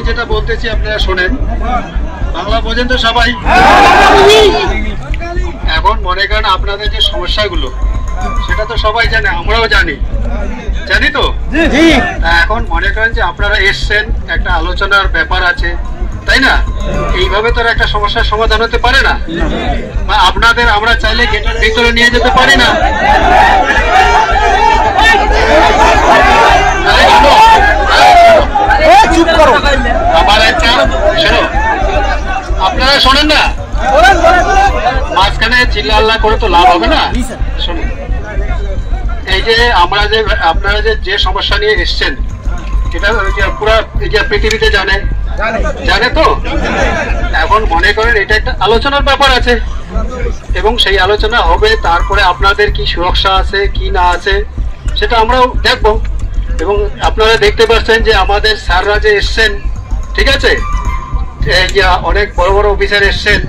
যেটা বলতেছি আপনারা শোনেন, বাংলা বোঝেন তো সবাই? এখন মনে করেন আপনাদের যে সমস্যাগুলো সেটা তো সবাই জানে, আমরাও জানি তো। এখন মনে করেন যে আপনারা এসছেন, একটা আলোচনার ব্যাপার আছে, তাই না? এইভাবে তো একটা সমস্যার সমাধান হতে পারে না। বা আপনাদের আমরা চাইলে গেটের ভিতরে নিয়ে যেতে পারি না। আমার একটা শোনো, আপনারা শোনেন না, মাঝখানে চিল্লা করে তো লাভ হবে না। শুনুন, এই যে আপনারা যে সমস্যা নিয়ে এসছেন, এটা পুরো পৃথিবীতে জানে তো। এখন মনে করেন এটা একটা আলোচনার ব্যাপার আছে, এবং সেই আলোচনা হবে, তারপরে আপনাদের কি সুরক্ষা আছে কি না আছে সেটা আমরাও দেখবো। এবং আপনারা দেখতে পাচ্ছেন যে আমাদের স্যাররা যে এসছেন, ঠিক আছে, এই যে অনেক বড় বড় অফিসার এসছেন,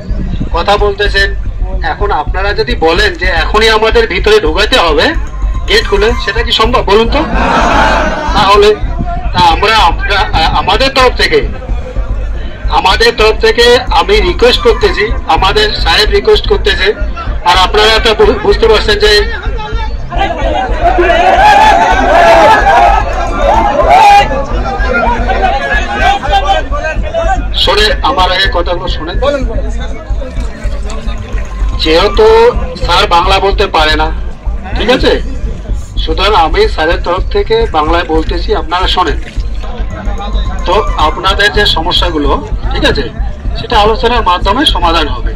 কথা বলতেছেন। এখন আপনারা যদি বলেন যে এখনই আমাদের ভিতরে ঢোকাতে হবে গেট খুলে, সেটা কি সম্ভব বলুন তো? তাহলে আমরা আমাদের তরফ থেকে আমি রিকোয়েস্ট করতেছি, আমাদের সাহেব রিকোয়েস্ট করতেছে, আর আপনারা একটা বুঝতে পারছেন যে শোনে, আমার আগে কথাগুলো শোনেন। যেহেতু স্যার বাংলা বলতে পারে না, ঠিক আছে, সুতরাং আমি স্যারের তরফ থেকে বাংলায় বলতেছি, আপনারা শোনেন। তো আপনাদের যে সমস্যাগুলো, ঠিক আছে, সেটা আলোচনার মাধ্যমে সমাধান হবে।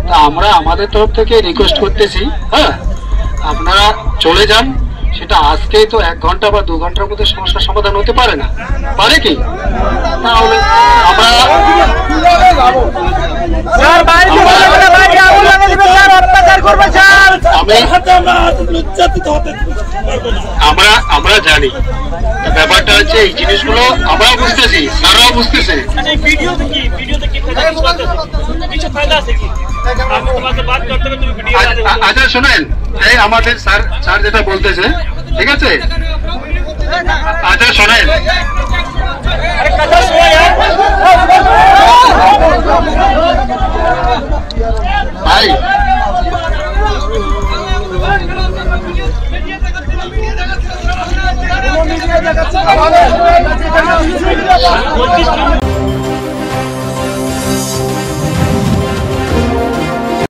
তা আমরা আমাদের তরফ থেকে রিকোয়েস্ট করতেছি, হ্যাঁ, আপনারা চলে যান। সেটা আজকেই তো 1 ঘন্টা বা 2 ঘন্টার মধ্যে সমস্যার সমাধান হতে পারে না, পারে কি? তাহলে আমরা আমরা জানি ব্যাপারটা হচ্ছে, এই জিনিসগুলো আমরাও বুঝতেছি, স্যাররাও বুঝতেছে। আচ্ছা শোনেন, এই আমাদের স্যার যেটা বলতেছে, ঠিক আছে, আচ্ছা শোনেন,